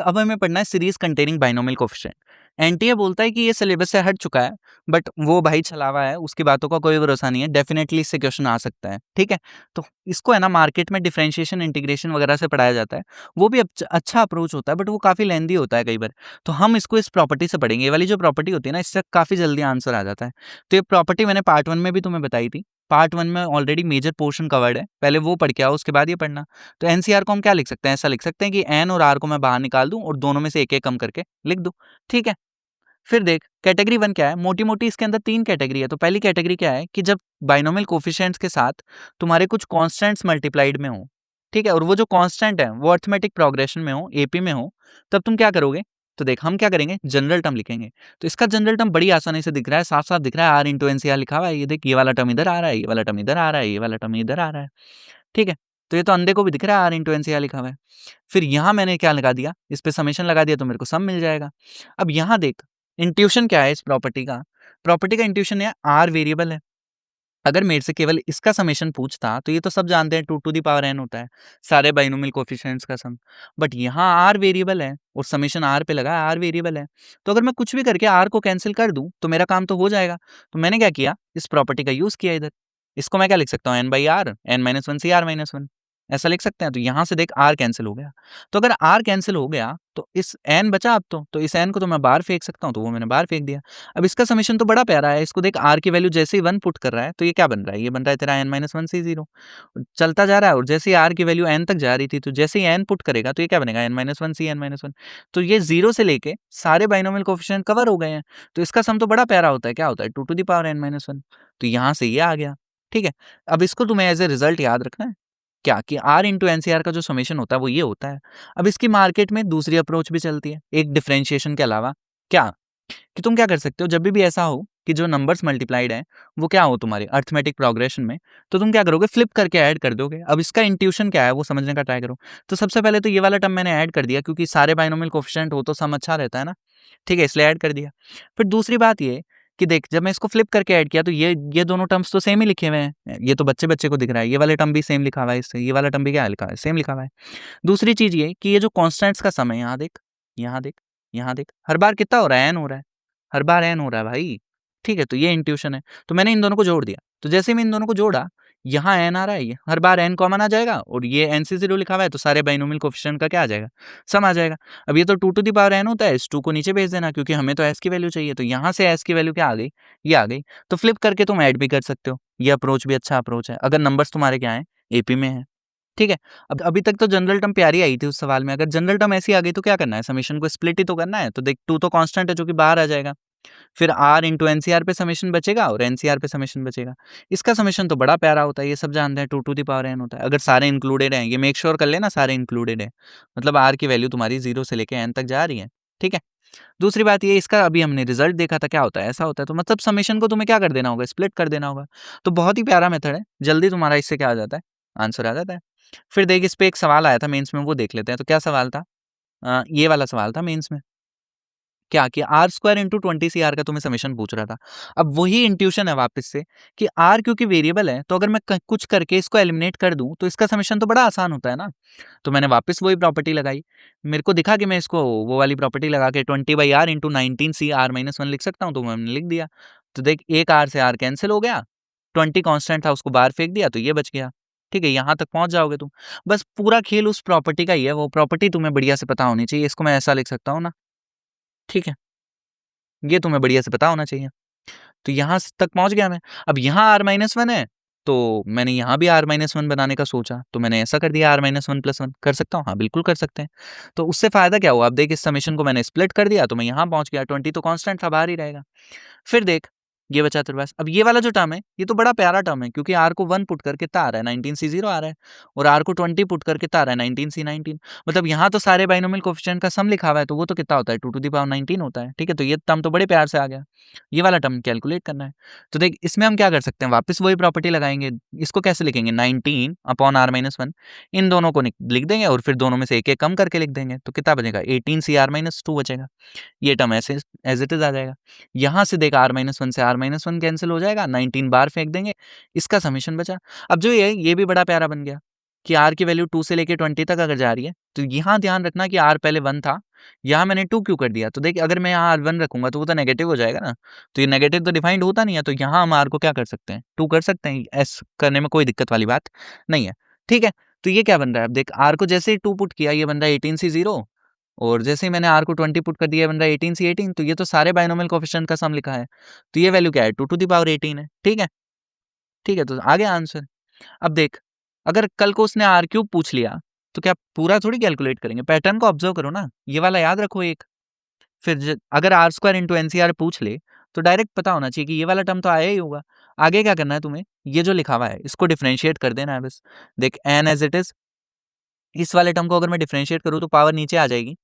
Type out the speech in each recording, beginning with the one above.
अब हमें पढ़ना है series containing binomial coefficient. NTA बोलता है कि ये सिलेबस से हट चुका है, बट वो भाई छलावा है, उसकी बातों का कोई भरोसा नहीं है, डेफिनेटली इससे क्वेश्चन आ सकता है। ठीक है, तो इसको है ना मार्केट में डिफरेंशिएशन इंटीग्रेशन वगैरह से पढ़ाया जाता है। वो भी अच्छा अप्रोच होता है, बट वो काफ़ी लेंदी होता है कई बार। तो हम इसको इस प्रॉपर्टी से पढ़ेंगे। ये वाली जो प्रॉपर्टी होती है ना, इससे काफ़ी जल्दी आंसर आ जाता है। तो ये प्रॉपर्टी मैंने पार्ट 1 में भी तुम्हें बताई थी। पार्ट 1 में ऑलरेडी मेजर पोर्शन कवर्ड है, पहले वो पढ़ के आओ, उसके बाद ये पढ़ना। तो एनसीआर को हम क्या लिख सकते हैं? ऐसा लिख सकते हैं कि एन और आर को मैं बाहर निकाल दूं और दोनों में से एक एक कम करके लिख दूं। ठीक है, फिर देख कैटेगरी 1 क्या है। मोटी मोटी इसके अंदर 3 कैटेगरी है। तो पहली कैटेगरी क्या है कि जब बाइनोमियल कोफिशिएंट्स के साथ तुम्हारे कुछ कांस्टेंट्स मल्टीप्लाइड में हो, ठीक है, और वो जो कांस्टेंट है वो अरिथमेटिक प्रोग्रेशन में हो, एपी में हो, तब तुम क्या करोगे? तो देख हम क्या करेंगे, जनरल टर्म लिखेंगे। तो इसका जनरल टर्म बड़ी आसानी से दिख रहा है, साफ साफ दिख रहा है, आर इंटू एनसीआर लिखा हुआ है। ये देख, ये वाला टर्म इधर आ रहा है, ये वाला टर्म इधर आ रहा है, ये वाला टर्म इधर आ रहा है। ठीक है, तो ये तो अंधे को भी दिख रहा है, आर इंटू एनसीआर लिखा हुआ है। फिर यहाँ मैंने क्या लगा दिया, इस पे समेशन लगा दिया, तो मेरे को सम मिल जाएगा। अब यहाँ देख इंट्यूशन क्या है इस प्रॉपर्टी का। प्रॉपर्टी का इंट्यूशन है आर वेरिएबल है। अगर मेरे से केवल इसका समेशन पूछता तो ये तो सब जानते हैं 2 टू द पावर n होता है, सारे बाइनोमियल कोफिशिएंट्स का सम। बट यहाँ आर वेरिएबल है और समेशन आर पे लगा है, आर वेरिएबल है। तो अगर मैं कुछ भी करके आर को कैंसिल कर दूं तो मेरा काम तो हो जाएगा। तो मैंने क्या किया, इस प्रॉपर्टी का यूज किया इधर। इसको मैं क्या लिख सकता हूँ, n by r, n minus one c r minus one, ऐसा लिख सकते हैं। तो यहाँ से देख आर कैंसिल हो गया। तो अगर आर कैंसिल हो गया तो इस एन बचा अब तो इस एन को तो मैं बाहर फेंक सकता हूँ, तो वो मैंने बाहर फेंक दिया। अब इसका समेशन तो बड़ा प्यारा है। इसको देख, आर की वैल्यू जैसे ही 1 पुट कर रहा है तो ये क्या बन रहा है, ये बन रहा है तेरा n माइनस वन सी जीरो। चलता जा रहा है और जैसे ही आर की वैल्यू n तक जा रही थी तो जैसे ही n पुट करेगा तो ये क्या बनेगा, n minus one c n minus one. तो ये जीरो से लेके सारे बाइनोमियल कोफिशिएंट कवर हो गए हैं। तो इसका सम तो बड़ा प्यारा होता है, क्या होता है, 2 to the power n minus one. तो यहाँ से ये आ गया। ठीक है, अब इसको तुम्हें एज ए रिजल्ट याद रखना है क्या, कि आर इंटू एनसीआर का जो समेशन होता है वो ये होता है। अब इसकी मार्केट में दूसरी अप्रोच भी चलती है, एक डिफरेंशिएशन के अलावा। क्या, कि तुम क्या कर सकते हो, जब भी ऐसा हो कि जो नंबर्स मल्टीप्लाइड हैं वो क्या हो तुम्हारे अर्थमेटिक प्रोग्रेशन में, तो तुम क्या करोगे, फ्लिप करके ऐड कर दोगे। अब इसका इंट्यूशन क्या है वो समझने का ट्राई करो। तो सबसे पहले तो ये वाला टर्म मैंने ऐड कर दिया, क्योंकि सारे बाइनोमियल कोफिशिएंट हो तो सम अच्छा रहता है ना। ठीक है, इसलिए ऐड कर दिया। फिर दूसरी बात ये कि देख, जब मैं इसको फ्लिप करके ऐड किया तो ये दोनों टर्म्स तो सेम ही लिखे हुए हैं। ये तो बच्चे बच्चे को दिख रहा है, ये वाले टर्म भी सेम लिखा हुआ है, इससे ये वाला टर्म भी क्या लिखा है, सेम लिखा हुआ है। दूसरी चीज ये कि ये जो कॉन्स्टेंट्स का सम है, यहाँ देख, यहाँ देख, यहाँ देख, हर बार कितना हो रहा है, एन हो रहा है, हर बार एन हो रहा है भाई। ठीक है, तो ये इंट्यूशन है। तो मैंने इन दोनों को जोड़ दिया। तो जैसे मैं इन दोनों को जोड़ा, यहाँ एन आ रहा है, ये हर बार एन कॉमन आ जाएगा, और ये एन से जीरो लिखा हुआ है तो सारे बाइनोमियल कोफिशिएंट का क्या आ जाएगा, सम आ जाएगा। अब ये तो 2 टू द पावर एन होता है, इस 2 को नीचे भेज देना, क्योंकि हमें तो एस की वैल्यू चाहिए। तो यहाँ से एस की वैल्यू क्या आ गई, ये आ गई। तो फ्लिप करके तुम ऐड भी कर सकते हो। ये अप्रोच भी अच्छा अप्रोच है, अगर नंबर्स तुम्हारे क्या है, एपी में है। ठीक है, अब अभी तक तो जनरल टर्म प्यारी आई थी उस सवाल में। अगर जनरल टर्म ऐसी आ गई तो क्या करना है, समेशन को स्प्लिट ही तो करना है। तो देख, 2 तो कांस्टेंट है जो कि बाहर आ जाएगा। फिर आर इंटू एनसीआर पे समेशन बचेगा और एनसीआर पे समेशन बचेगा। इसका समेशन तो बड़ा प्यारा होता है, ये सब जानते हैं, 2 टू द पावर एन होता है। अगर सारे इंक्लूडेड हैं, ये मेक श्योर कर लेना सारे इंक्लूडेड है, मतलब आर की वैल्यू तुम्हारी 0 से लेके एन तक जा रही है। ठीक है, दूसरी बात ये, इसका अभी हमने रिजल्ट देखा था, क्या होता है, ऐसा होता है। तो मतलब समेशन को तुम्हें क्या कर देना होगा, स्प्लिट कर देना होगा। तो बहुत ही प्यारा मेथड है, जल्दी तुम्हारा इससे क्या आ जाता है, आंसर आ जाता है। फिर देख, इस पे एक सवाल आया था मेंस में, वो देख लेते हैं। तो क्या सवाल था, ये वाला सवाल था मेंस में, क्या कि r square into 20 c r का तुम्हें समेशन पूछ रहा था। अब वही इंट्यूशन है वापस से कि आर क्योंकि वेरिएबल है, तो अगर मैं कुछ करके इसको एलिमिनेट कर दूं तो इसका समेशन तो बड़ा आसान होता है ना। तो मैंने वापस वही प्रॉपर्टी लगाई। मेरे को दिखा कि मैं इसको वो वाली प्रॉपर्टी लगा के 20 by r into 19 c r minus one लिख सकता हूँ, तो मैंने लिख दिया। तो देख, एक आर से आर कैंसिल हो गया, 20 कॉन्स्टेंट था उसको बाहर फेंक दिया, तो ये बच गया। ठीक है, यहाँ तक पहुंच जाओगे तुम। बस पूरा खेल उस प्रॉपर्टी का ही है, वो प्रॉपर्टी तुम्हें बढ़िया से पता होनी चाहिए। इसको मैं ऐसा लिख सकता हूँ ना, ठीक है, ये तुम्हें बढ़िया से पता होना चाहिए। तो यहाँ तक पहुंच गया मैं। अब यहाँ आर माइनस वन है, तो मैंने यहाँ भी आर माइनस वन बनाने का सोचा, तो मैंने ऐसा कर दिया, r minus one plus one. कर सकता हूँ, हाँ बिल्कुल कर सकते हैं। तो उससे फायदा क्या हुआ, अब देख, इस समेशन को मैंने स्प्लिट कर दिया तो मैं यहाँ पहुंच गया। 20 तो कांस्टेंट था, बाहर ही रहेगा। फिर देख, ये बचा तेरे पास। अब ये वाला जो टर्म है, ये तो बड़ा प्यारा टर्म है, क्योंकि आर को 1 पुट करके कितना आ रहा है, 19 सी 0 आ रहा है, और आर को 20 पुट करके कितना आ रहा है, 19 सी 19। मतलब यहाँ तो सारे बाइनोमियल कोफिशिएंट का सम लिखा हुआ है, तो वो तो कितना होता है, 2 टू द पावर 19 होता है। ठीक है, तो ये टर्म तो बड़े प्यार से आ गया। ये वाला टर्म कैलकुलेट करना है। तो देख, इसमें हम क्या कर सकते हैं, वापस वही प्रॉपर्टी लगाएंगे। इसको कैसे लिखेंगे, 19 अपॉन आर माइनस वन, इन दोनों को लिख देंगे और फिर दोनों में से एक एक कम करके लिख देंगे। तो कितना बचेगा, 18 सी आर माइनस टू बचेगा। ये टर्म ऐसे एज इट इज आ जाएगा। यहाँ से देख, आर माइनस वन से आर माइनस वन कैंसिल हो जाएगा, 19 बार फेंक देंगे, इसका समीशन बचा। अब जो ये भी बड़ा प्यारा बन गया। कि आर की वैल्यू 2 से लेके 20 तक अगर जा रही है तो यहाँ ध्यान रखना कि आर पहले 1 था, यहाँ मैंने 2 क्यों कर दिया? तो देख अगर मैं यहाँ आर 1 रखूंगा तो वो तो नेगेटिव हो जाएगा ना, तो ये नेगेटिव तो डिफाइंड होता नहीं है, तो यहाँ हम आर को क्या कर सकते हैं? 2 कर सकते हैं, एस करने में कोई दिक्कत वाली बात नहीं है। ठीक है, तो ये क्या बन रहा है? अब देख आर को जैसे ही 2 पुट किया ये बन रहा है 18C0, और जैसे ही मैंने आर को 20 पुट कर दिया ये बन रहा है 18C18, तो ये तो सारे बाइनोमियल कोएफिशिएंट का सम लिखा है, तो ये वैल्यू क्या है? 2 to the power 18 है। ठीक है, ठीक है, तो आ गया आंसर। अब देख अगर कल को उसने आर क्यूब पूछ लिया तो क्या पूरा थोड़ी कैलकुलेट करेंगे? पैटर्न को ऑब्जर्व करो ना, ये वाला याद रखो एक। फिर अगर आर स्क्वायर इंटू एनसीआर पूछ ले तो डायरेक्ट पता होना चाहिए कि ये वाला टर्म तो आया ही होगा। आगे क्या करना है तुम्हें? ये जो लिखा हुआ है इसको डिफरेंशिएट कर देना है बस। देख एन एज इट इज, इस वाले टर्म को अगर मैं डिफरेंशिएट करूँ तो पावर नीचे आ जाएगी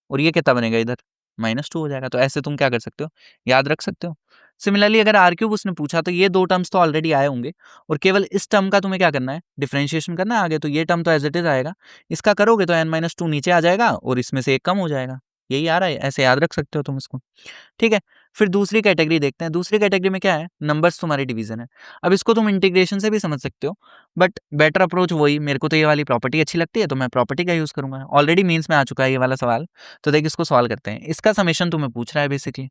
और ये कितना बनेगा इधर? -2 हो जाएगा। तो ऐसे तुम क्या कर सकते हो? याद रख सकते हो। सिमिलरली अगर आर क्यूब उसने पूछा तो ये 2 टर्म्स तो ऑलरेडी आए होंगे और केवल इस टर्म का तुम्हें क्या करना है? डिफरेंशिएशन करना है आगे। तो ये टर्म तो एज इट इज आएगा, इसका करोगे तो n-2 नीचे आ जाएगा और इसमें से एक कम हो जाएगा। यही आ रहा है, ऐसे याद रख सकते हो तुम इसको। ठीक है, फिर दूसरी कैटेगरी देखते हैं। दूसरी कैटेगरी में क्या है? नंबर्स तुम्हारी डिवीजन है। अब इसको तुम इंटीग्रेशन से भी समझ सकते हो, बट बेटर अप्रोच वही, मेरे को तो ये वाली प्रॉपर्टी अच्छी लगती है तो मैं प्रॉपर्टी का यूज करूंगा। ऑलरेडी मीन्स में आ चुका है ये वाला सवाल, तो देख इसको सॉल्व करते हैं। इसका समेशन तुम्हें पूछ रहा है बेसिकली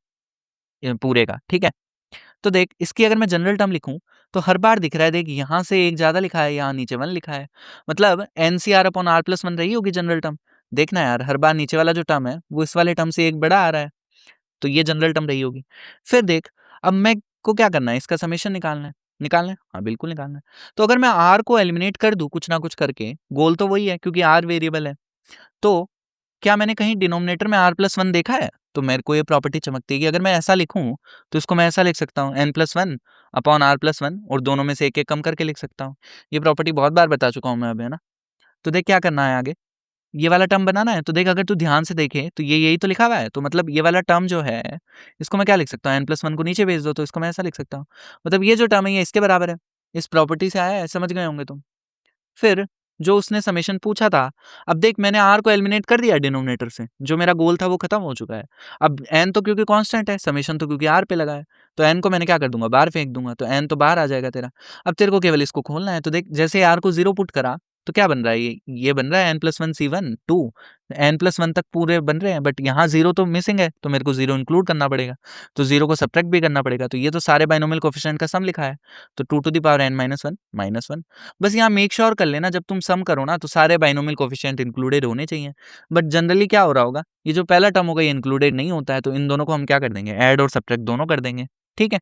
पूरे का। ठीक है, तो देख इसकी अगर मैं जनरल टर्म लिखूं तो हर बार दिख रहा है, देख यहाँ से एक ज्यादा लिखा है, यहाँ नीचे 1 लिखा है, मतलब NCR/R+1 रही होगी जनरल टर्म। देखना यार हर बार नीचे वाला जो टर्म है वो इस वाले टर्म से एक बड़ा आ रहा है, तो ये जनरल टर्म रही होगी। फिर देख अब मैं को क्या करना है? इसका समेशन निकालना है। निकालना है? हाँ बिल्कुल निकालना है। तो अगर मैं आर को एलिमिनेट कर दूं कुछ ना कुछ करके, गोल तो वही है क्योंकि आर वेरिएबल है, तो क्या मैंने कहीं डिनोमिनेटर में R+1 देखा है? तो मेरे को ये प्रॉपर्टी चमकती है कि अगर मैं ऐसा लिखूं तो इसको मैं ऐसा लिख सकता हूँ n+1/R+1 और दोनों में से एक एक कम करके लिख सकता हूँ। ये प्रॉपर्टी बहुत बार बता चुका हूँ मैं अभी, है ना? तो देख क्या करना है आगे, ये वाला टर्म बनाना है। तो देख अगर तू ध्यान से देखे तो ये यही तो लिखा हुआ है, तो मतलब ये वाला टर्म जो है इसको मैं क्या लिख सकता हूँ? n+1 को नीचे भेज दो तो इसको मैं ऐसा लिख सकता हूँ, मतलब ये जो टर्म है ये इसके बराबर है। इस प्रॉपर्टी से आया है, समझ गए होंगे तुम। फिर जो उसने समेशन पूछा था, अब देख मैंने आर को एलिमिनेट कर दिया डिनोमिनेटर से, जो मेरा गोल था वो खत्म हो चुका है। अब एन तो क्योंकि कांस्टेंट है, समेशन तो क्योंकि आर पे लगा है, तो एन को मैंने क्या कर दूंगा? बाहर फेंक दूंगा, तो एन तो बाहर आ जाएगा तेरा। अब तेरे को केवल इसको खोलना है। तो देख जैसे आर को 0 पुट करा तो क्या बन रहा है? ये बन रहा है n+1 C1 2, n+1 तक पूरे बन रहे हैं, बट यहाँ 0 तो मिसिंग है, तो मेरे को 0 इंक्लूड करना पड़ेगा, तो 0 को सब्ट्रैक्ट भी करना पड़ेगा। तो ये तो सारे बाइनोमियल कोएफिशिएंट का सम लिखा है, तो 2 to the power n-1 -1। बस यहाँ मेक श्योर कर लेना जब तुम सम करो ना तो सारे बाइनोमियल कोएफिशिएंट इंक्लूडेड होने चाहिए। बट जनरली क्या हो रहा होगा, ये जो पहला टर्म होगा ये इंक्लूडेड नहीं होता है, तो इन दोनों को हम क्या कर देंगे? ऐड और सब्ट्रैक्ट दोनों कर देंगे। ठीक है,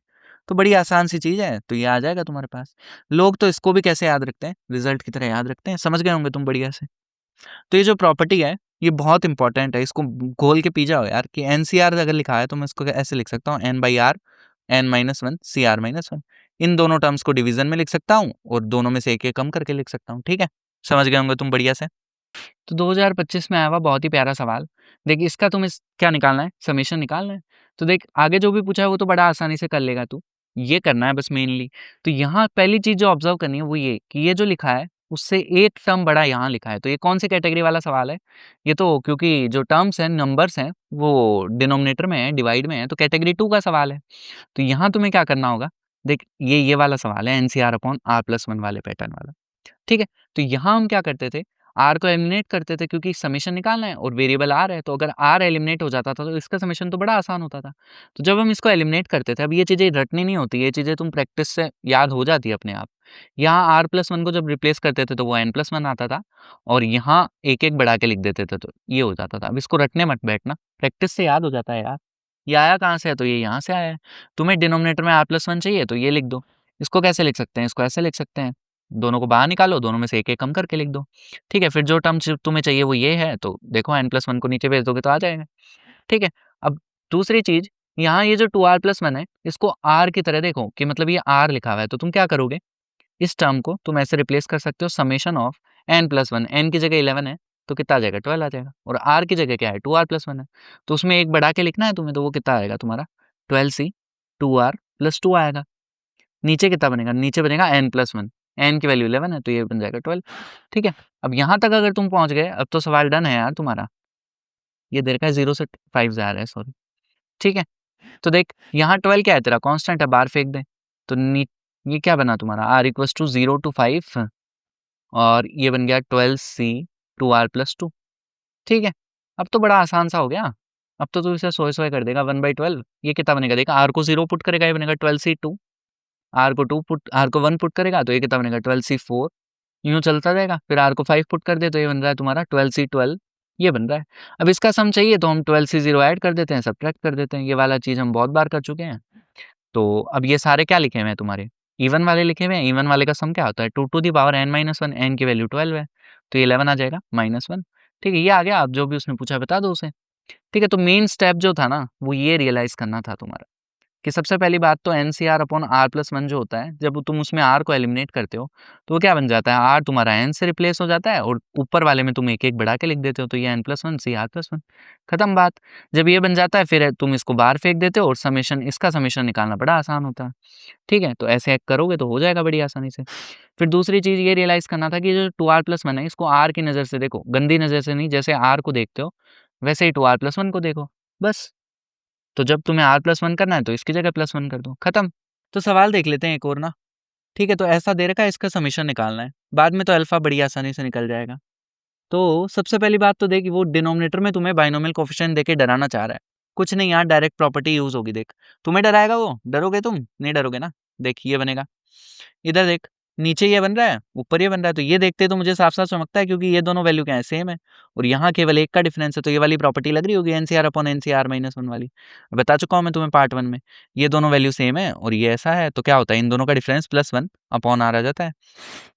तो बड़ी आसान सी चीज है, तो ये आ जाएगा तुम्हारे पास। लोग तो इसको भी कैसे याद रखते हैं? रिजल्ट की तरह याद रखते हैं, समझ गए होंगे तुम बढ़िया से। तो ये जो प्रॉपर्टी है ये बहुत इंपॉर्टेंट है, इसको घोल के पी जाओ यार, कि एनसीआर अगर लिखा है तो मैं इसको ऐसे लिख सकता हूँ n/r n-1 CR-1। इन दोनों टर्म्स को डिवीजन में लिख सकता हूँ और दोनों में से एक एक कम करके लिख सकता हूँ। ठीक है, समझ गए होंगे तुम बढ़िया से। तो 2025 में आया हुआ बहुत ही प्यारा सवाल। देख इसका तुम्हें क्या निकालना है? समेशन निकालना है। तो देख आगे जो भी पूछा है वो तो बड़ा आसानी से कर लेगा तू, ये करना है बस मेनली। तो यहाँ पहली चीज जो ऑब्जर्व करनी है वो ये कि ये जो लिखा है उससे एक टर्म बड़ा यहाँ लिखा है, तो ये कौन सी कैटेगरी वाला सवाल है? ये तो क्योंकि जो टर्म्स हैं नंबर्स हैं वो डिनोमिनेटर में है, डिवाइड में है, तो कैटेगरी 2 का सवाल है। तो यहाँ तुम्हें क्या करना होगा? देख ये वाला सवाल है NCR/R+1 वाले पैटर्न वाला। ठीक है, तो यहाँ हम क्या करते थे? आर को एलिमिनेट करते थे क्योंकि समेशन निकालना है और वेरिएबल आर है, तो अगर आर एलिमिनेट हो जाता था तो इसका समेशन तो बड़ा आसान होता था। तो जब हम इसको एलिमिनेट करते थे, अब ये चीजें रटनी नहीं होती, ये चीजें तुम प्रैक्टिस से याद हो जाती है अपने आप। यहाँ R+1 को जब रिप्लेस करते थे तो वो n+1 आता था और यहाँ एक एक बढ़ा के लिख देते थे तो ये हो जाता था। अब इसको रटने मत बैठना, प्रैक्टिस से याद हो जाता है यार। ये आया कहाँ से है? तो ये यहाँ से आया है। तुम्हें डिनोमिनेटर में R+1 चाहिए तो ये लिख दो। इसको कैसे लिख सकते हैं? इसको ऐसे लिख सकते हैं, दोनों को बाहर निकालो, दोनों में से एक एक कम करके लिख दो। ठीक है, फिर जो टर्म तुम्हें चाहिए वो ये है, तो देखो n+1 को नीचे भेज दोगे तो आ जाएगा। ठीक है, अब दूसरी चीज, यहाँ ये जो 2r+1 है इसको r की तरह देखो कि मतलब ये r लिखा हुआ है, तो तुम क्या करोगे? इस टर्म को तुम ऐसे रिप्लेस कर सकते हो, समेशन ऑफ n+1, n की जगह 11 है तो कितना आ जाएगा? 12 आ जाएगा, और r की जगह क्या है? 2r+1 है, तो उसमें एक बढ़ा के लिखना है तुम्हें, तो वो कितना आएगा तुम्हारा? 12c 2r+2 आएगा। नीचे कितना बनेगा? नीचे बनेगा n+1, n की वैल्यू 11 है तो ये बन जाएगा 12। ठीक है, अब यहाँ तक अगर तुम पहुंच गए अब तो सवाल डन है यार तुम्हारा। ये दे रखा है 0 से 5 जा रहा है, सॉरी। ठीक है, तो देख यहाँ 12 क्या है तेरा? कांस्टेंट है, बाहर फेंक दे। तो ये क्या बना तुम्हारा? r = 0 to 5 और ये बन गया 12c 2r+2। ठीक है, अब तो बड़ा आसान सा हो गया। अब तो तू इसे सोए कर देगा 1/12। ये कितना बनेगा देख, r को 0 पुट करेगा, ये बनेगा 12c2। r को 1 पुट करेगा तो ये कितना बनेगा 12c4। यूँ चलता जाएगा। फिर r को 5 पुट कर दे तो ये बन रहा है तुम्हारा 12c12। ये बन रहा है। अब इसका सम चाहिए तो हम 12c0 ऐड कर देते हैं, सब्ट्रैक्ट कर देते हैं। ये वाला चीज़ हम बहुत बार कर चुके हैं। तो अब ये सारे क्या लिखे हुए हैं तुम्हारे, इवन वाले लिखे हुए हैं। इवन वाले का सम क्या होता है, 2 to the power n-1, n की वैल्यू 12 है, तो ये 11 आ जाएगा -1। ठीक है, ये आ गया। आप जो भी उसने पूछा बता दो उसे। ठीक है, तो मेन स्टेप जो था ना वो ये रियलाइज़ करना था तुम्हारा कि सबसे पहली बात तो NCR/R+1 जो होता है, जब तुम उसमें R को एलिमिनेट करते हो तो वो क्या बन जाता है, R तुम्हारा N से रिप्लेस हो जाता है और ऊपर वाले में तुम एक-एक बढ़ा के लिख देते हो, तो ये N+1 CR+1, खत्म बात। जब ये बन जाता है फिर तुम इसको बाहर फेंक देते हो और समेशन, इसका समेशन निकालना बड़ा आसान होता है। ठीक है, तो ऐसे करोगे तो हो जाएगा बड़ी आसानी से। फिर दूसरी चीज़ ये रियलाइज़ करना था कि जो 2r+1 है इसको R की नज़र से देखो, गंदी नज़र से नहीं, जैसे R को देखते हो वैसे ही 2r+1 को देखो, बस। तो जब तुम्हें r+1 करना है तो इसकी जगह +1 कर दो, खत्म। तो सवाल देख लेते हैं एक और ना। ठीक है, तो ऐसा दे रखा है, इसका समेशन निकालना है, बाद में तो अल्फा बड़ी आसानी से निकल जाएगा। तो सबसे पहली बात तो देख, वो डिनोमिनेटर में तुम्हें बाइनोमियल कोएफिशिएंट देके डराना चाह रहा है। कुछ नहीं यार, डायरेक्ट प्रॉपर्टी यूज़ होगी देख। तुम्हें डराएगा वो? डरोगे तुम? नहीं डरोगे ना? देख ये बनेगा। इधर देख, नीचे ये बन रहा है, ऊपर ये बन रहा है, तो ये देखते तो मुझे साफ-साफ चमकता है क्योंकि ये दोनों वैल्यू क्या है, सेम है और यहाँ केवल एक का डिफरेंस है, तो ये वाली प्रॉपर्टी लग रही होगी NCR/NCR-1 वाली। बता चुका हूँ मैं तुम्हें पार्ट 1 में। ये दोनों वैल्यू सेम है और ये ऐसा है, तो क्या होता है, इन दोनों का डिफरेंस +1/R आ जाता है।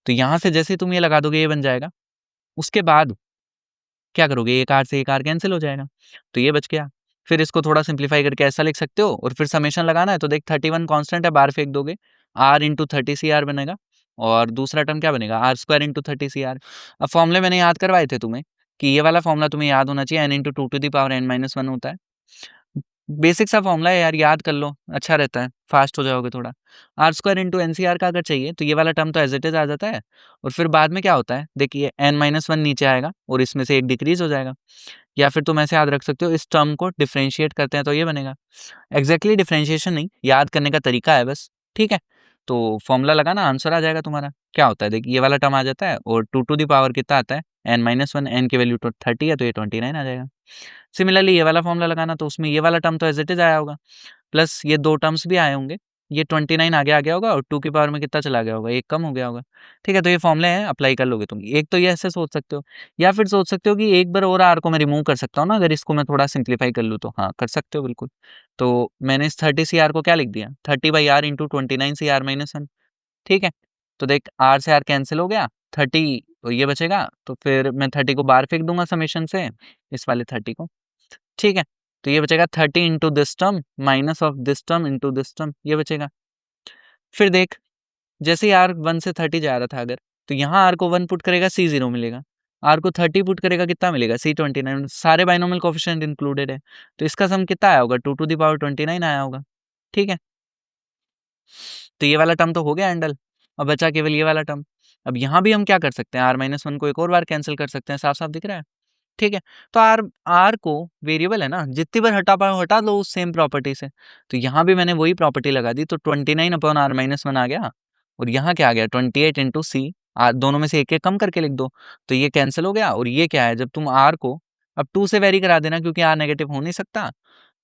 तो यहाँ से जैसे ही तुम ये लगा दोगे ये बन जाएगा। उसके बाद क्या करोगे, एक आर से एक आर कैंसिल हो जाएगा, तो ये बच गया। फिर इसको थोड़ा सिंप्लीफाई करके ऐसा लिख सकते हो और फिर समेशन लगाना है तो देख 31 कांस्टेंट है, बाहर फेंक दोगे, r इंटू 30 CR बनेगा और दूसरा टर्म क्या बनेगा, r² इंटू 30 CR। अब फॉर्मूले मैंने याद करवाए थे तुम्हें कि ये वाला फॉर्मूला तुम्हें याद होना चाहिए, n into 2 to the power n-1 होता है। बेसिक सा फॉर्मूला है यार, याद कर लो, अच्छा रहता है, फास्ट हो जाओगे थोड़ा। r² इंटू NCR का अगर चाहिए तो ये वाला टर्म तो एज इट इज आ जाता है और फिर बाद में क्या होता है, देखिए n-1 नीचे आएगा और इसमें से एक डिक्रीज हो जाएगा। या फिर तुम ऐसे याद रख सकते हो, इस टर्म को डिफरेंशिएट करते हैं तो ये बनेगा। एग्जैक्टली डिफरेंशिएशन नहीं, याद करने का तरीका है बस। ठीक है, तो फॉर्मूला लगाना, आंसर आ जाएगा तुम्हारा। क्या होता है देख, ये वाला टर्म आ जाता है और 2 टू द पावर कितना आता है, n-1, n की वैल्यू तो 30 है तो ये 29 आ जाएगा। सिमिलरली ये वाला फॉर्मूला लगाना, तो उसमें ये वाला टर्म तो एज इट इज आया होगा, प्लस ये दो टर्म्स भी आए होंगे, ये 29 आगे आ गया होगा और 2 की पावर में कितना चला गया होगा, एक कम हो गया होगा। ठीक है, तो ये फॉर्मूले हैं, अप्लाई कर लोगे तुम। एक तो ये ऐसे सोच सकते हो, या फिर सोच सकते हो कि एक बार और आर को मैं रिमूव कर सकता हूँ ना, अगर इसको मैं थोड़ा सिंप्लीफाई कर लूँ तो। हाँ, कर सकते हो बिल्कुल। तो मैंने इस 30 CR को क्या लिख दिया, 30/R इंटू 29 CR-1। ठीक है, तो देख आर से आर कैंसिल हो गया, 30 तो ये बचेगा, तो फिर मैं 30 को बाहर फेंक दूंगा समेशन से, इस वाले 30 को। ठीक है, तो ये बचेगा 30 into this term minus of this term into this term, ये बचेगा। फिर देख, जैसे ही आर 1 से 30 जा रहा था अगर, तो यहाँ आर को 1 पुट करेगा C0 मिलेगा, आर को 30 पुट करेगा कितना मिलेगा, C29। सारे बाइनोमियल कोएफिशिएंट इंक्लूडेड है, तो इसका सम कितना आया होगा, 2 टू द पावर 29 आया होगा। ठीक है, तो ये वाला टर्म तो हो गया हैंडल, अब बचा केवल ये वाला टर्म। अब यहाँ भी हम क्या कर सकते हैं, r-1 को एक और बार कैंसिल कर सकते हैं, साफ साफ दिख रहा है। ठीक है, तो आर आर को वेरिएबल है ना, जितनी बार हटा पाओ हटा लो उस सेम प्रॉपर्टी से। तो यहाँ भी मैंने वही प्रॉपर्टी लगा दी, तो 29/R-1 आ गया और यहाँ क्या आ गया, 28 इंटू सी। दोनों में से एक एक कम करके लिख दो, तो ये कैंसिल हो गया। और ये क्या है, जब तुम आर को अब 2 से वेरी करा देना क्योंकि आर नेगेटिव हो नहीं सकता।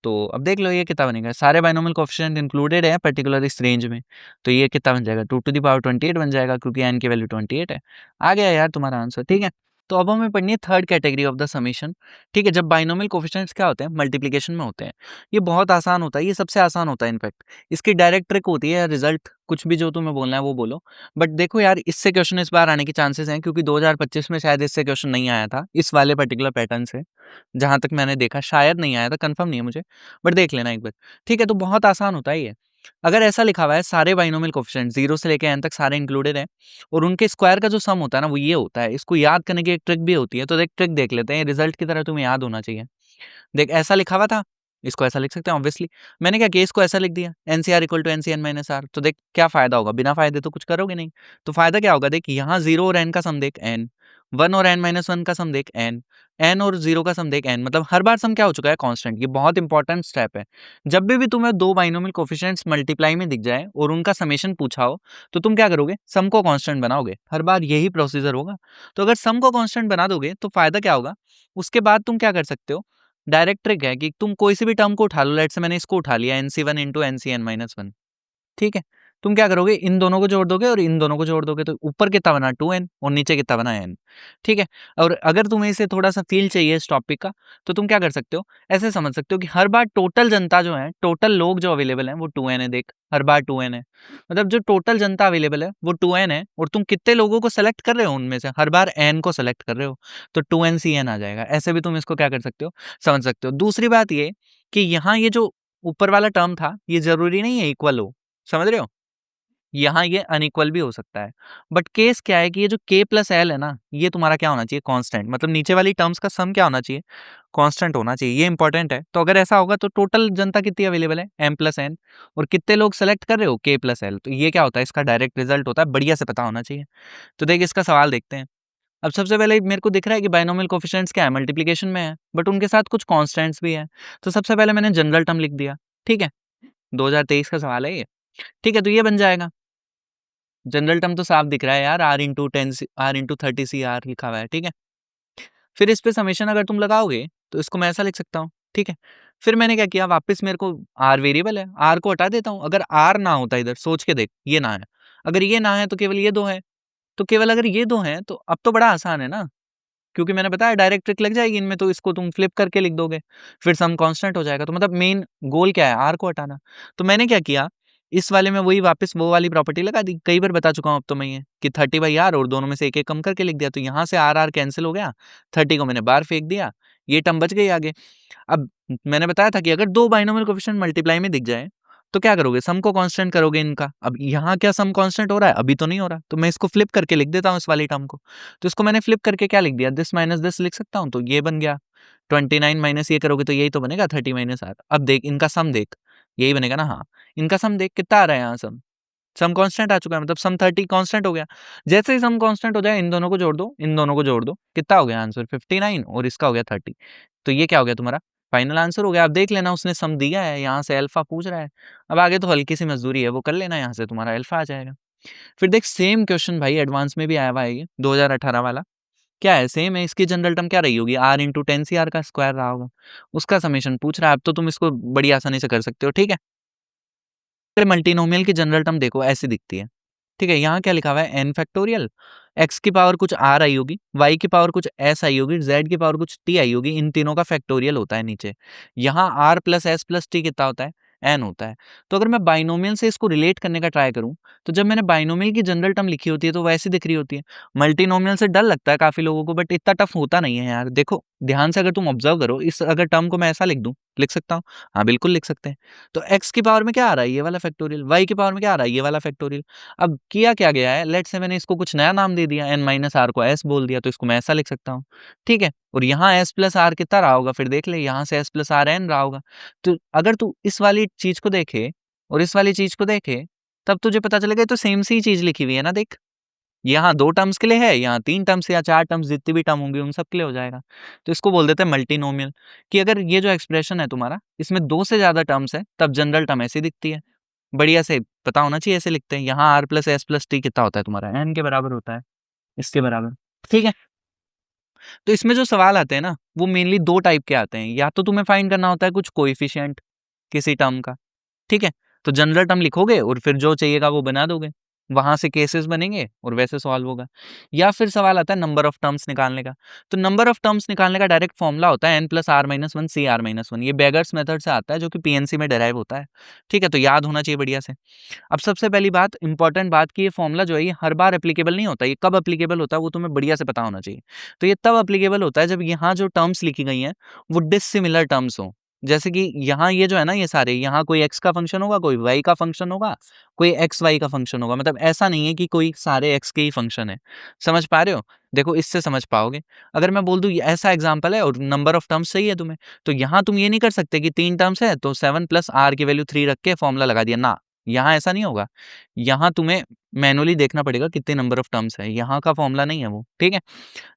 तो अब देख लो ये कितना बनेगा, सारे बाइनोमियल कोएफिशिएंट इंक्लूडेड है पर्टिकुलर इस रेंज में, तो ये कितना बन जाएगा, 2 टू द पावर 28 बन जाएगा क्योंकि n की वैल्यू 28 है। आ गया यार तुम्हारा आंसर। ठीक है, तो अब हमें पढ़नी है third category of the summation. ठीक है, जब बाइनोमियल कोएफिशिएंट्स क्या होते हैं, मल्टीप्लिकेशन में होते हैं। ये बहुत आसान होता है, ये सबसे आसान होता है इनफैक्ट। इसकी डायरेक्ट ट्रिक होती है, रिजल्ट कुछ भी जो तुम्हें बोलना है वो बोलो। बट देखो यार, इससे क्वेश्चन इस बार आने के चांसेस हैं क्योंकि 2025 में शायद इससे क्वेश्चन नहीं आया था, इस वाले पर्टिकुलर पैटर्न से। जहां तक मैंने देखा शायद नहीं आया था, कंफर्म नहीं है मुझे, बट देख लेना एक बार। ठीक है, तो बहुत आसान होता है ये। अगर ऐसा लिखा हुआ है सारे बाइनोमियल कोएफिशिएंट 0 से लेकर n तक सारे इंक्लूडेड हैं और उनके स्क्वायर का जो सम होता है ना वो ये होता है, इसको याद करने की एक ट्रिक भी होती है। तो देख ट्रिक देख लेते हैं, रिजल्ट की तरह तुम्हें याद होना चाहिए। देख ऐसा लिखा हुआ था, इसको ऐसा लिख सकते हैं ऑब्वियसली। मैंने क्या किया, इसको ऐसा लिख दिया, NCR इक्वल टू NCN-R। तो देख क्या फायदा होगा, बिना फायदे तो कुछ करोगे नहीं। तो फायदा क्या होगा, देख यहाँ 0 और n का सम देख n, 1 और n-1 का सम देख n, n और 0 का सम देख n, मतलब हर बार सम क्या हो चुका है, कांस्टेंट। ये बहुत इंपॉर्टेंट स्टेप है। जब भी तुम्हें दो बाइनोमियल कोफिशिएंट्स मल्टीप्लाई में दिख जाए और उनका समेशन पूछा हो, तो तुम क्या करोगे, सम को कांस्टेंट बनाओगे। हर बार यही प्रोसीजर होगा। तो अगर सम को कांस्टेंट बना दोगे तो फायदा क्या होगा, उसके बाद तुम क्या कर सकते हो, डायरेक्ट ट्रिक है कि तुम कोई सी भी टर्म को उठा लो। लेट्स से मैंने इसको उठा लिया nc1 इंटू ncn-1, ठीक है। तुम क्या करोगे, इन दोनों को जोड़ दोगे और इन दोनों को जोड़ दोगे, तो ऊपर कितना बना 2n और नीचे कितना बना n, ठीक है। और अगर तुम्हें इसे थोड़ा सा फील चाहिए इस टॉपिक का, तो तुम क्या कर सकते हो, ऐसे समझ सकते हो कि हर बार टोटल जनता जो है, टोटल लोग जो अवेलेबल है वो 2n है। देख, हर बार 2n है, मतलब जो टोटल जनता अवेलेबल है वो 2n है, और तुम कितने लोगों को सेलेक्ट कर रहे हो, उनमें से हर बार n को सेलेक्ट कर रहे हो, तो 2ncn आ जाएगा। ऐसे भी तुम इसको क्या कर सकते हो, समझ सकते हो। दूसरी बात ये कि यहाँ ये जो ऊपर वाला टर्म था, ये जरूरी नहीं है इक्वल हो, समझ रहे हो, यहाँ ये अनइक्वल भी हो सकता है। बट केस क्या है कि ये जो k प्लस एल है ना, ये तुम्हारा क्या होना चाहिए, कांस्टेंट। मतलब नीचे वाली टर्म्स का सम क्या होना चाहिए, कांस्टेंट होना चाहिए। ये इंपॉर्टेंट है। तो अगर ऐसा होगा तो टोटल जनता कितनी अवेलेबल है, m प्लस n, और कितने लोग सेलेक्ट कर रहे हो, k प्लस एल, तो ये क्या होता है, इसका डायरेक्ट रिजल्ट होता है। बढ़िया से पता होना चाहिए। तो देखिए इसका सवाल देखते हैं। अब सबसे पहले मेरे को दिख रहा है कि बाइनोमियल कोफिशिएंट्स क्या है, मल्टीप्लिकेशन में है, बट उनके साथ कुछ कांस्टेंट्स भी है। तो सबसे पहले मैंने जनरल टर्म लिख दिया, ठीक है। 2023 का सवाल है ये, ठीक है। तो ये बन जाएगा, जनरल टर्म तो साफ दिख रहा है यार, r इंटू 30 लिखा हुआ है, ठीक है। फिर इस पे समेशन अगर तुम लगाओगे तो इसको मैं ऐसा लिख सकता हूँ, ठीक है। फिर मैंने क्या किया, वापस मेरे को r वेरिएबल है, r को हटा देता हूँ। अगर r ना होता, इधर सोच के देख, ये ना है, अगर ये ना है तो केवल ये दो है, तो केवल अगर ये दो हैं तो अब तो बड़ा आसान है ना, क्योंकि मैंने बताया डायरेक्ट ट्रिक लग जाएगी इनमें, तो इसको तुम फ्लिप करके लिख दोगे, फिर सम कांस्टेंट हो जाएगा। तो मतलब मेन गोल क्या है, आर को हटाना। तो मैंने क्या किया, इस वाले में वही वापस वो वाली प्रॉपर्टी लगा दी। कई बार बता चुका हूं अब तो मैं ये कि 30/r, और दोनों में से एक एक कम करके लिख दिया, तो यहाँ से आर आर कैंसिल हो गया, 30 को मैंने बाहर फेंक दिया, ये टर्म बच गई आगे। अब मैंने बताया था कि अगर दो बाइनोमियल कोएफिशिएंट मल्टीप्लाई में दिख जाए तो क्या करोगे, सम को कांस्टेंट करोगे इनका। अब यहाँ क्या सम कांस्टेंट हो रहा है, अभी तो नहीं हो रहा, तो मैं इसको फ्लिप करके लिख देता हूँ इस वाली टर्म को। तो इसको मैंने फ्लिप करके क्या लिख दिया, दिस माइनस दिस लिख सकता हूँ, तो ये बन गया 29 माइनस ये करोगे तो यही तो बनेगा 30 माइनस आर। अब देख इनका सम देख, यही बनेगा ना, हाँ। इनका सम देख कितना आ रहा है, यहाँ सम कांस्टेंट आ चुका है, मतलब सम 30 कांस्टेंट हो गया। जैसे ही सम कांस्टेंट हो जाए, इन दोनों को जोड़ दो, इन दोनों को जोड़ दो, कितना हो गया आंसर, 59, और इसका हो गया 30। तो ये क्या हो गया तुम्हारा फाइनल आंसर हो गया। आप देख लेना, उसने सम दिया है, यहाँ से अल्फा पूछ रहा है। अब आगे तो हल्की सी मजदूरी है, वो कर लेना, यहाँ से तुम्हारा अल्फा आ जाएगा। फिर देख सेम क्वेश्चन भाई एडवांस में भी आया हुआ है, ये 2018 वाला। क्या है, सेम है। इसकी जनरल टर्म क्या रही होगी, r इंटू 10 का स्क्वायर रहा होगा, उसका समेशन पूछ रहा है। अब तो तुम इसको बड़ी आसानी से कर सकते हो, ठीक है। मल्टीनोमियल की जनरल टर्म देखो ऐसी दिखती है, ठीक है। यहाँ क्या लिखा हुआ है, n फैक्टोरियल, x की पावर कुछ r आई होगी, y की पावर कुछ s आई होगी, z की पावर कुछ t आई होगी, इन तीनों का फैक्टोरियल होता है नीचे। यहाँ r plus s plus t कितना होता है, n होता है। तो अगर मैं बाइनोमियल से इसको रिलेट करने का ट्राई करूं, तो जब मैंने बाइनोमियल की जनरल टर्म लिखी होती है तो वैसी दिख रही होती है। मल्टीनोमियल से डर लगता है काफी लोगों को, बट इतना टफ होता नहीं है यार। देखो ध्यान से अगर तुम ऑब्जर्व करो, इस अगर टर्म को मैं ऐसा लिख दूं, लिख सकता हूँ, हाँ बिल्कुल लिख सकते हैं। तो x की पावर में क्या आ रहा है, ये वाला फैक्टोरियल, y की पावर में क्या आ रहा है, ये वाला फैक्टोरियल। अब किया क्या गया है, लेट्स से मैंने इसको कुछ नया नाम दे दिया, n माइनस आर को s बोल दिया, तो इसको मैं ऐसा लिख सकता हूँ, ठीक है। और यहाँ s प्लस आर कितना रहा होगा, फिर देख ले, यहाँ से s प्लस आर n रहा होगा। तो अगर तू इस वाली चीज को देखे और इस वाली चीज को देखे, तब तुझे पता चलेगा तो सेम सी चीज लिखी हुई है ना। देख, यहाँ 2 टर्म्स के लिए है, यहाँ 3 टर्म्स या 4 टर्म्स, जितनी भी टर्म होंगी उन सब के लिए हो जाएगा। तो इसको बोल देते हैं मल्टीनोमियल, कि अगर ये जो एक्सप्रेशन है तुम्हारा, इसमें 2 से ज्यादा टर्म्स है, तब जनरल टर्म ऐसी दिखती है। बढ़िया से पता होना चाहिए, ऐसे लिखते हैं। यहाँ r plus s plus t कितना होता है तुम्हारा, n के बराबर होता है, इसके बराबर, ठीक है। तो इसमें जो सवाल आते हैं ना, वो मेनली 2 टाइप के आते हैं। या तो तुम्हें फाइंड करना होता है कुछ कोएफिशिएंट किसी टर्म का, ठीक है। तो जनरल टर्म लिखोगे और फिर जो चाहिएगा वो बना दोगे, वहां से केसेस बनेंगे और वैसे सॉल्व होगा। या फिर सवाल आता है नंबर ऑफ टर्म्स निकालने का। तो नंबर ऑफ टर्म्स निकालने का डायरेक्ट फॉर्मूला होता है n plus r minus one c r minus one. ये बेगर्स मेथड से आता है, जो कि पीएनसी में डेराइव होता है, ठीक है। तो याद होना चाहिए बढ़िया से। अब सबसे पहली बात, इंपॉर्टेंट बात, कि ये फॉर्मूला जो है ये हर बार एप्लीकेबल नहीं होता। ये कब एप्लीकेबल होता है वो तुम्हें बढ़िया से पता होना चाहिए। तो ये तब एप्लीकेबल होता है जब यहाँ जो टर्म्स लिखी गई हैं वो डिसिमिलर टर्म्स हो। जैसे कि यहाँ ये जो है ना, ये सारे, यहाँ कोई x का फंक्शन होगा, कोई y का फंक्शन होगा, कोई एक्स वाई का फंक्शन होगा। मतलब ऐसा नहीं है कि कोई सारे x के ही फंक्शन है। समझ पा रहे हो, देखो इससे समझ पाओगे। अगर मैं बोल दूं ऐसा एग्जांपल है और नंबर ऑफ टर्म्स सही है तुम्हें, तो यहाँ तुम ये नहीं कर सकते कि 3 टर्म्स है तो 7 प्लस आर की वैल्यू 3 रख के फॉर्मूला लगा दिया ना। यहाँ ऐसा नहीं होगा, यहाँ तुम्हें मैनुअली देखना पड़ेगा कितने नंबर ऑफ टर्म्स है, यहाँ का फॉर्मूला नहीं है वो, ठीक है।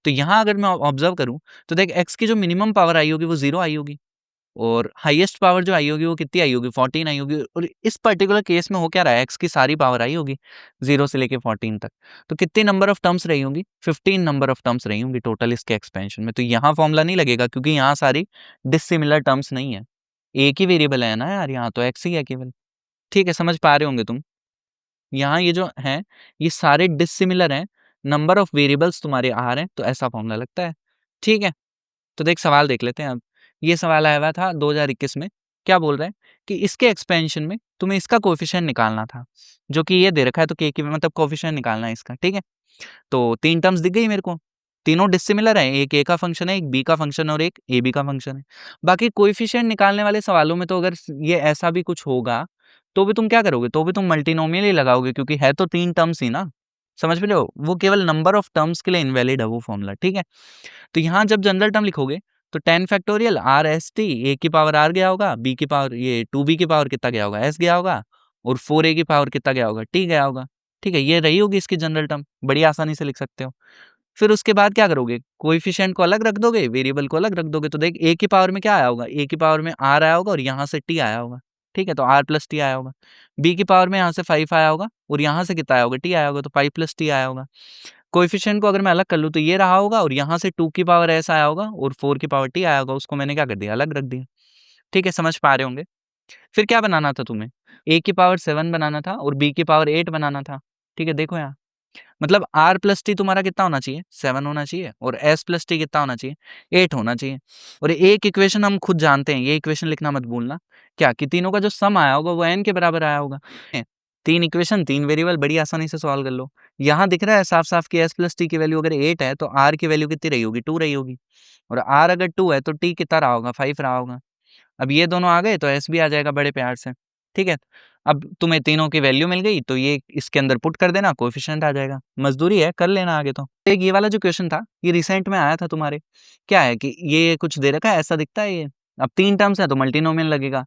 तो यहाँ अगर मैं ऑब्जर्व करूँ तो देख x की जो मिनिमम पावर आई होगी वो 0 आई होगी, और हाईएस्ट पावर जो आई होगी वो कितनी आई होगी, 14 आई होगी। और इस पर्टिकुलर केस में हो क्या रहा है, x की सारी पावर आई होगी 0 से लेके 14 तक। तो कितने नंबर ऑफ टर्म्स रही होंगी, 15 नंबर ऑफ टर्म्स रही होंगी टोटल इसके एक्सपेंशन में। तो यहाँ फॉर्मूला नहीं लगेगा क्योंकि यहाँ सारी डिसिमिलर टर्म्स नहीं है, एक ही वेरिएबल है ना यार, यहाँ तो x ही है केवल। ठीक है, समझ पा रहे होंगे तुम। यहाँ ये जो है ये सारे डिसिमिलर हैं, नंबर ऑफ वेरिएबल्स तुम्हारे आ रहे हैं, तो ऐसा फॉर्मूला लगता है। ठीक है, तो देख सवाल देख लेते हैं अब। ये सवाल आया हुआ था 2021 में। क्या बोल रहे हैं कि इसके एक्सपेंशन में तुम्हें इसका कोएफिशिएंट निकालना था, जो कि ये दे रखा है, तो के की मतलब कोएफिशिएंट निकालना है इसका। ठीक है, तो 3 टर्म्स दिख गई मेरे को, तीनों डिसिमिलर हैं, एक ए का फंक्शन है, एक बी का फंक्शन है और एक ए बी का फंक्शन है। बाकी कोएफिशिएंट निकालने वाले सवालों में तो अगर ये ऐसा भी कुछ होगा, तो भी तुम क्या करोगे, तो भी तुम मल्टीनोमियल ही लगाओगे, क्योंकि है तो 3 टर्म्स ही ना। समझ में लो, वो केवल नंबर ऑफ टर्म्स के लिए इनवैलिड है वो फॉर्मूला। ठीक है, तो यहाँ जब जनरल टर्म लिखोगे तो 10 फैक्टोरियल आर एस टी, ए की पावर आर गया होगा, बी की पावर ये 2b की पावर कितना गया होगा, एस गया होगा, और 4a की पावर कितना गया होगा, टी गया होगा। ठीक है, ये रही होगी इसकी जनरल टर्म, बड़ी आसानी से लिख सकते हो। फिर उसके बाद क्या करोगे, कोएफिशिएंट को अलग रख दोगे, वेरिएबल को अलग रख दोगे। तो देख ए की पावर में क्या आया होगा, ए की पावर में आर आया होगा और यहाँ से टी आया होगा। ठीक है, तो आर प्लस टी आया होगा। बी की पावर में यहाँ से 5 आया होगा और यहाँ से कितना आया होगा, टी आया होगा, तो 5 प्लस टी आया होगा। कोएफिशिएंट को अगर मैं अलग कर लूँ तो ये रहा होगा, और यहाँ से 2 की पावर एस आया होगा और 4 की पावर टी आया होगा, उसको मैंने क्या कर दिया, अलग रख दिया। ठीक है, समझ पा रहे होंगे। फिर क्या बनाना था तुम्हें, ए की पावर 7 बनाना था और बी की पावर 8 बनाना था। ठीक है, देखो यहाँ मतलब आर प्लस टी तुम्हारा कितना होना चाहिए, 7 होना चाहिए, और एस प्लस टी कितना होना चाहिए, 8 होना चाहिए। और एक इक्वेशन हम खुद जानते हैं, ये इक्वेशन लिखना मत भूलना, क्या कि तीनों का जो सम आया होगा वो एन के बराबर आया होगा। 3 इक्वेशन 3 वेरिएबल, बड़ी आसानी से सॉल्व कर लो। यहाँ दिख रहा है साफ साफ कि एस प्लस टी की वैल्यू अगर 8 है तो आर की वैल्यू कितनी रही होगी, 2 रही होगी, और आर अगर 2 है तो टी कितना रहा होगा, 5 रहा होगा। अब ये दोनों आ गए तो एस भी आ जाएगा बड़े प्यार से। ठीक है, अब तुम्हें तीनों की वैल्यू मिल गई तो ये इसके अंदर पुट कर देना, कोएफिशिएंट आ जाएगा। मजदूरी है, कर लेना आगे। तो एक ये वाला जो क्वेश्चन था ये रिसेंट में आया था तुम्हारे। क्या है कि ये कुछ दे रखा है, ऐसा दिखता है ये। अब 3 टर्म्स है तो मल्टीनोमियल लगेगा।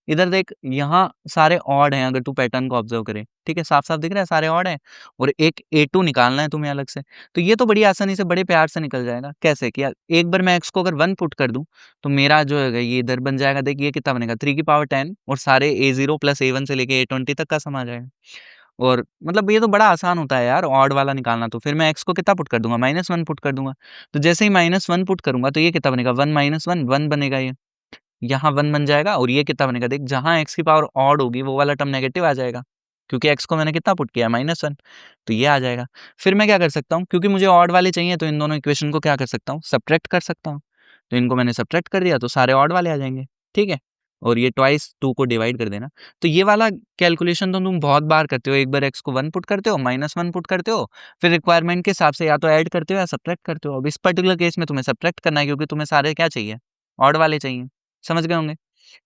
इधर देख, यहाँ सारे ऑड हैं, अगर तू पैटर्न को ऑब्जर्व करे। ठीक है, साफ-साफ दिख रहा है सारे ऑड हैं, और एक A2 निकालना है तुम्हें अलग से। तो ये तो बड़ी आसानी से बड़े प्यार से निकल जाएगा। कैसे कि एक बार मैं x को अगर 1 पुट कर दूँ, तो मेरा जो है ये इधर बन जाएगा। देख ये कितना बनेगा, 3 की पावर 10 और सारे A0 प्लस A1 से लेके A20 तक का सम आ जाएगा। और मतलब ये तो बड़ा आसान होता है यार ऑड वाला निकालना। तो फिर मैं x को कितना पुट कर दूँगा, -1 पुट कर दूँगा। तो जैसे ही -1 पुट करूँगा तो ये कितना बनेगा, 1 -1 1 बनेगा ये। यहाँ 1 बन जाएगा, और ये कितना बनेगा, देख जहाँ x की पावर ऑड होगी वो वाला टर्म नेगेटिव आ जाएगा, क्योंकि x को मैंने कितना पुट किया, -1, तो ये आ जाएगा। फिर मैं क्या कर सकता हूँ, क्योंकि मुझे ऑड वाले चाहिए तो इन दोनों इक्वेशन को क्या कर सकता हूँ, सब्ट्रैक्ट कर सकता हूँ। तो इनको मैंने सब्ट्रैक्ट कर दिया तो सारे ऑड वाले आ जाएंगे। ठीक है, और ये ट्वाइस 2 को डिवाइड कर देना। तो ये वाला कैलकुलेशन तो तुम बहुत बार करते हो, एक बार x को 1 पुट करते हो, -1 पुट करते हो, फिर रिक्वायरमेंट के हिसाब से या तो ऐड करते हो या सब्ट्रैक्ट करते हो। अब इस पर्टिकुलर केस में तुम्हें सब्ट्रैक्ट करना है, क्योंकि तुम्हें सारे क्या चाहिए, ऑड वाले चाहिए। समझ गए होंगे।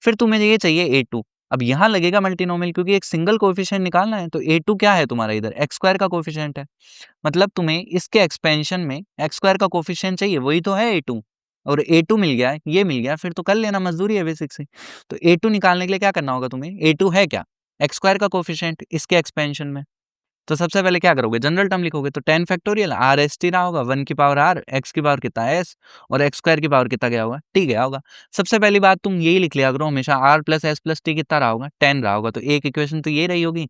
फिर तुम्हें ये चाहिए A2। अब यहाँ लगेगा मल्टीनोमियल, क्योंकि एक सिंगल कोएफिशिएंट निकालना है। तो A2 क्या है तुम्हारा, इधर x स्क्वायर का कोएफिशिएंट है। मतलब तुम्हें इसके एक्सपेंशन में x स्क्वायर का कोएफिशिएंट चाहिए, वही तो है A2। और A2 मिल गया, ये मिल गया, फिर तो कर लेना, मजदूरी है बेसिक से। तो A2 निकालने के लिए क्या करना होगा तुम्हें, A2 है क्या, x स्क्वायर का कोएफिशिएंट इसके एक्सपेंशन में। तो सबसे पहले क्या करोगे, जनरल टर्म लिखोगे। तो 10 फैक्टोरियल आर एस टी रहा होगा, 1 की पावर आर, एक्स की पावर कितना एस, और एक्स स्क्वायर की पावर कितना गया होगा, टी गया होगा। सबसे पहली बात तुम यही लिख लिया करो हमेशा, r plus s plus t कितना रहा होगा, 10 रहा होगा। तो एक इक्वेशन तो ये रही होगी,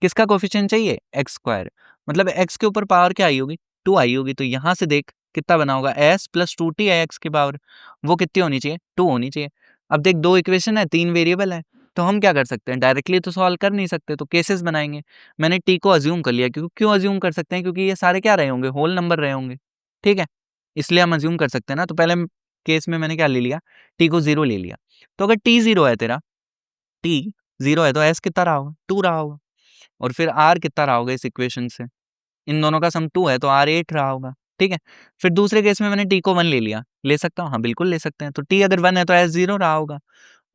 किसका कोफिशिएंट चाहिए, एक्स स्क्वायर। मतलब एक्स के ऊपर पावर क्या आई होगी, 2 आई होगी। तो यहाँ से देख कितना बना होगा, एस प्लस 2t है एक्स की पावर, वो कितनी होनी चाहिए, 2 होनी चाहिए। अब देख, 2 इक्वेशन है, 3 वेरिएबल है, तो हम क्या कर सकते हैं, डायरेक्टली तो सॉल्व कर नहीं सकते, तो केसेस बनाएंगे। मैंने टी को अज्यूम कर लिया, क्योंकि क्यों अज्यूम कर सकते हैं, क्योंकि ये सारे क्या रहे होंगे, होल नंबर रहे होंगे। ठीक है, इसलिए हम अज्यूम कर सकते हैं ना। तो पहले केस में मैंने क्या ले लिया, टी को 0 ले लिया। तो अगर टी 0 है तेरा, टी 0 है तो एस कितना रहा होगा, 2 रहा होगा। और फिर आर कितना रहा होगा इस इक्वेशन से, इन दोनों का सम 2 है तो आर 8 रहा होगा। ठीक है, फिर दूसरे केस में मैंने टी को 1 ले लिया, ले सकता हूँ, हाँ बिल्कुल ले सकते हैं। तो टी अगर 1 है तो एस 0 रहा होगा,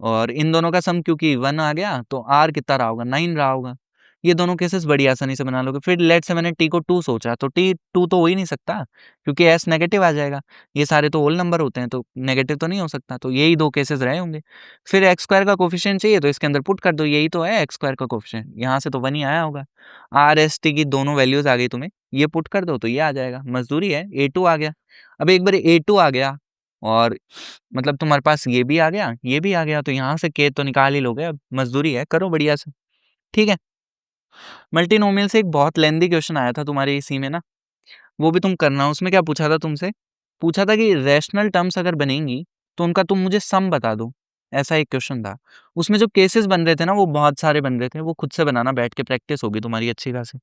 और इन दोनों का सम क्योंकि 1 आ गया तो आर कितना रहा होगा, 9 रहा होगा। ये दोनों केसेस बड़ी आसानी से बना लोगे। फिर लेट से मैंने टी को 2 सोचा, तो टी 2 तो हो ही नहीं सकता, क्योंकि एस नेगेटिव आ जाएगा। ये सारे तो होल नंबर होते हैं, तो नेगेटिव तो नहीं हो सकता। तो यही 2 केसेस रहे होंगे। फिर एक्स स्क्वायर का कोफिशिएंट चाहिए, तो इसके अंदर पुट कर दो, यही तो है एक्स स्क्वायर का कोफिशिएंट। यहाँ से तो 1 ही आया होगा। आर एस टी की दोनों वैल्यूज आ गई तुम्हें, ये पुट कर दो तो ये आ जाएगा। मजदूरी है, A2 आ गया। अब एक बार A2 आ गया और मतलब तुम्हारे पास ये भी आ गया, ये भी आ गया, तो यहाँ से के तो निकाल ही लोगे। अब मजदूरी है, करो बढ़िया से। ठीक है। मल्टीनोमियल से एक बहुत लेंदी क्वेश्चन आया था तुम्हारे इसी में ना, वो भी तुम करना। उसमें क्या पूछा था तुमसे? पूछा था कि रैशनल टर्म्स अगर बनेंगी तो उनका तुम मुझे सम बता दो। ऐसा एक क्वेश्चन था। उसमें जो केसेस बन रहे थे ना, वो बहुत सारे बन रहे थे। वो खुद से बनाना, बैठ के प्रैक्टिस होगी तुम्हारी अच्छी खासी।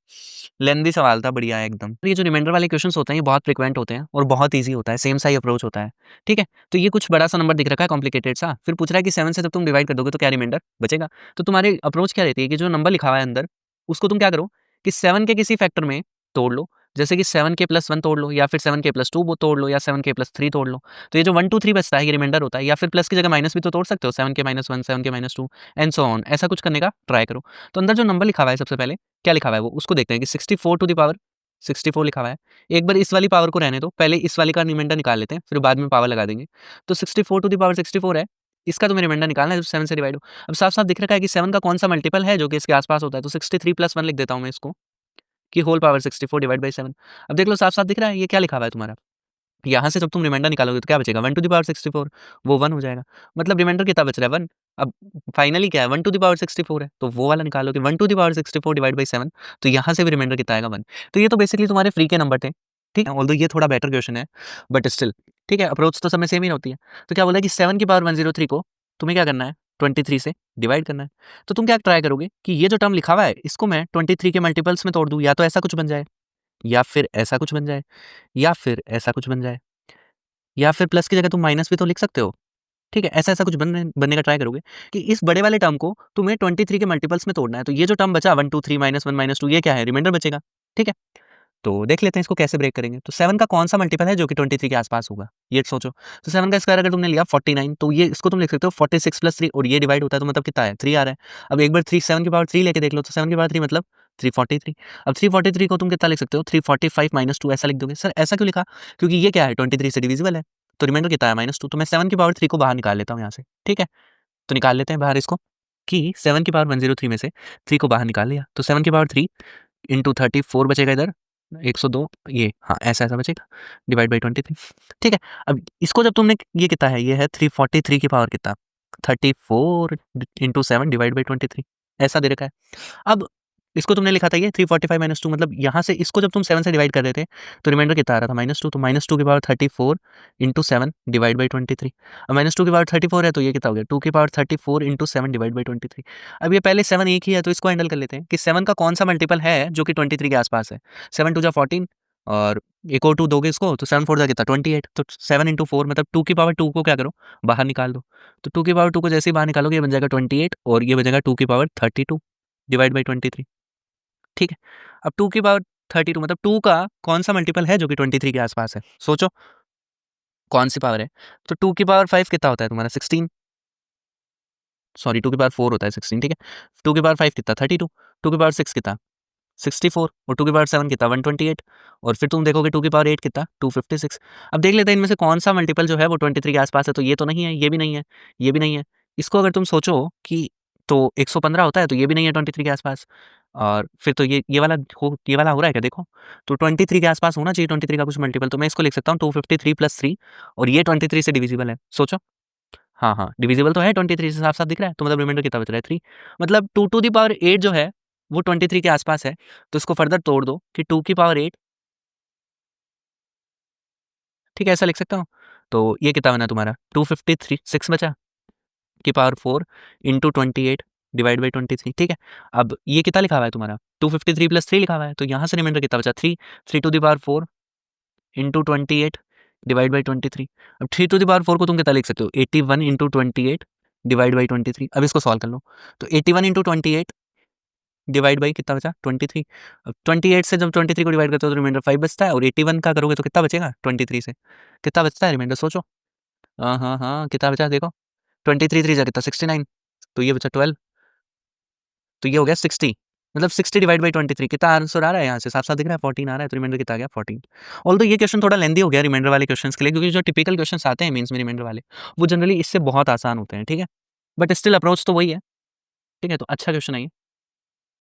लेंदी सवाल था, बढ़िया है एकदम। ये जो रिमाइंडर वाले क्वेश्चंस होते हैं, ये बहुत फ्रिक्वेंट होते हैं और बहुत ईजी होता है। सेम सा ही अप्रोच होता है। ठीक है। तो ये कुछ बड़ा सा नंबर दिख रखा है, कॉम्प्लिकेटेड सा। फिर पूछ रहा है कि 7 से जब तुम डिवाइड कर दोगे तो क्या रिमाइंडर बचेगा। तो तुम्हारी अप्रोच क्या रहती है कि जो नंबर लिखा हुआ है अंदर, उसको तुम क्या करो कि 7 के किसी फैक्टर में तोड़ लो। जैसे कि 7 के प्लस 1 तोड़ लो, या फिर 7 के प्लस 2 वो तोड़ लो, या 7 के प्लस 3 तोड़ लो। तो ये जो 1 2 3 बचता है, ये रिमाइंडर होता है। या फिर प्लस की जगह माइनस भी तो तोड़ सकते हो, 7 के -1, 7 के -2 एंड सो ऑन। ऐसा कुछ करने का ट्राई करो। तो अंदर जो नंबर लिखा हुआ है, सबसे पहले क्या लिखा हुआ है वो उसको देखते हैं कि 64 टू द पावर 64 लिखा हुआ है। एक बार इस वाली पावर को रहने दो, पहले इस वाली का रिमाइंडर निकाल लेते हैं, फिर बाद में पावर लगा देंगे। तो 64 टू द पावर 64 है, इसका तुम्हें रिमाइंडर निकालना है जो 7 से डिवाइड हो। अब साफ साफ दिख रखा है कि 7 का कौन सा मल्टीपल है जो कि इसके आसपास होता है। तो 63 प्लस 1 लिख देता हूँ मैं इसको, कि होल पावर 64 डिवाइड बाई 7। अब देख लो साफ साफ दिख रहा है ये क्या लिखा हुआ है तुम्हारा। यहाँ से जब तुम रिमाइंडर निकालोगे तो क्या बचेगा, 1 टू द पावर 64, वो 1 हो जाएगा। मतलब रिमाइंडर कितना बच रहा है, 1। अब फाइनली क्या है, 1 टू द पावर 64 है, तो वो वाला निकालोगे 1 to the power 64 divide by 7। तो यहाँ से भी रिमाइंडर कितना आएगा, 1। तो ये तो बेसिकली तुम्हारे फ्री के नंबर थे। ठीक है, ऑल्दो ये थोड़ा बेटर क्वेश्चन है, बट स्टिल ठीक है, अप्रोच तो समय सेम ही होती है। तो क्या बोला कि 7 की पावर 103 को तुम्हें क्या करना है, 23 से डिवाइड करना है। तो तुम क्या ट्राई करोगे कि ये जो टर्म लिखा हुआ है, इसको मैं 23 के मल्टीपल्स में तोड़ दूं, या तो ऐसा कुछ बन जाए, या फिर ऐसा कुछ बन जाए, या फिर ऐसा कुछ बन जाए, या फिर प्लस की जगह तुम माइनस भी तो लिख सकते हो। ठीक है, ऐसा-ऐसा कुछ बनने का ट्राई करोगे कि इस बड़े वाले टर्म को तुम्हें 23 के मल्टीपल्स में तोड़ना है। तो ये जो टर्म बचा 1 2 3 -1 -2, ये क्या है, रिमाइंडर बचेगा। ठीक है, तो देख लेते हैं इसको कैसे ब्रेक करेंगे। तो 7 का कौन सा मल्टीपल है जो कि 23 के आसपास होगा, ये सोचो। तो 7 का स्क्वायर अगर तुमने लिया 49, तो ये इसको तुम लिख सकते हो 46 प्लस 3, और ये डिवाइड होता है तो मतलब कितना है, 3 आ रहा है। अब एक बार 3 7 की पावर 3 लेके देख लो, तो 7 की पावर 3 मतलब 343। अब 343 को तुम कितना लिख सकते हो, 345 -2 ऐसा लिख दोगे। सर ऐसा क्यों लिखा, क्योंकि ये क्या है, 23 से डिविजिबल है। तो रिमाइंडर कितना है, -2। तो मैं 7 की पावर 3 को बाहर निकाल लेता हूँ यहाँ से। ठीक है, तो निकाल लेते हैं बाहर इसको, कि 7 की पावर 103 में से 3 को बाहर निकाल लिया, तो 7 की पावर 3 इंटू 34 बचेगा इधर, 102, ये हाँ ऐसा बचेगा, डिवाइड बाई 23। ठीक है। अब इसको जब तुमने, ये कितना है, ये है 343 की पावर कितना, 34 इंटू 7 डिवाइड बाई 23, ऐसा दे रखा है। अब इसको तुमने लिखा था ये 345 -2, मतलब यहाँ से इसको जब तुम 7 से डिवाइड कर रहे थे तो रिमाइंडर कितना आ रहा था, -2। तो -2 की पावर 34 इंटू 7 डिवाइड बाई 23। अब -2 की पावर 34 है, तो ये कितना हो गया, 2 की पावर 34 इंटू 7 डिवाइड बाई 23। अब ये पहले 7 एक ही है, तो इसको हैंडल कर लेते हैं कि 7 का कौन सा मल्टीपल है जो कि 23 के आसपास है। 7 2 जा 14, और एक और 2 दोगे इसको, तो 7 4 जा कितना 28। तो 7 इंटू 4 मतलब 2 की पावर 2 को क्या करो, बाहर निकाल दो। तो 2 की पावर 2 को जैसे ही बाहर निकालोगे, ये बन जाएगा 28, और ये बन जाएगा 2 की पावर 32 डिवाइड बाई 23। ठीक है। अब 2 की पावर 32 मतलब 2 का कौन सा मल्टीपल है जो कि 23 के आसपास है, सोचो कौन सी पावर है। तो 2 की पावर 5 कितना होता है तुम्हारा, 16। सॉरी, 2 की पावर 4 होता है 16। ठीक है, 2 की पावर 5 कितना, 32। 2 की पावर 6 कितना, 64। और 2 की पावर 7 कितना, 128। और फिर तुम देखोगे 2 की पावर 8 कितना, 256। अब देख लेते हैं इनमें से कौन सा मल्टीपल जो है वो 23 के आसपास है। तो ये तो नहीं है, ये भी नहीं है, ये भी नहीं है। इसको अगर तुम सोचो कि तो 115 होता है, तो ये भी नहीं है 23 के आसपास। और फिर तो ये वाला हो रहा है क्या, देखो। तो 23 के आसपास होना चाहिए 23 का कुछ मल्टीपल। तो मैं इसको लिख सकता हूँ 253 प्लस 3, और ये 23 से डिविजिबल है, सोचो। हाँ हाँ, डिविजिबल तो है 23 से, साफ साफ दिख रहा है। तो मतलब रिमाइंडर कितना बच रहा है, 3। मतलब 2 टू दी पावर 8 जो है वो 23 के आसपास है। तो इसको फर्दर तोड़ दो कि 2 की पावर 8, ठीक है, ऐसा लिख सकता हूँ। तो ये कितना बना तुम्हारा, 253 6 बचा, की पावर 4 इंटू 28 डिवाइड बाई 23। ठीक है। अब ये कितना लिखा हुआ है तुम्हारा, 253 प्लस 3 लिखा हुआ है। तो यहाँ से रिमाइंडर कितना बचा, 3। 3 to the power 4 into 28 divide by 23। अब 3 टू दी पावर 4 को तुम कितना लिख सकते हो, 81 इंटू 28 डिवाइड बाई 23। अब इसको सॉल्व कर लो। तो 81 इंटू 28 डिवाइड बाई कितना बचा, 23। अब 28 से जब 23 को डिवाइड करते हो तो रिमाइंडर 5 बचता है, और 81 का करोगे तो कितना बचेगा, 23 से कितना बचता है रिमाइंडर, सोचो। हाँ हाँ हाँ, कितना बचा देखो, 23 3 जा कितना, 69। तो ये बचा 12, तो ये हो गया 60। मतलब 60 डिवाइड बाई 23 कितना आंसर आ रहा है यहाँ से? साफ-साफ दिख रहा है 14 आ रहा है, तो रिमाइंडर कितना आ गया 14। ऑल्दो ये क्वेश्चन थोड़ा लेंथी हो गया रिमाइंडर वाले क्वेश्चंस के लिए, क्योंकि जो टिपिकल क्वेश्चंस आते हैं मेंस में रिमाइंडर वाले, वो जनरली इससे बहुत आसान होते हैं, ठीक है? बट स्टिल अप्रोच तो वही है, ठीक है? तो अच्छा क्वेश्चन है ये।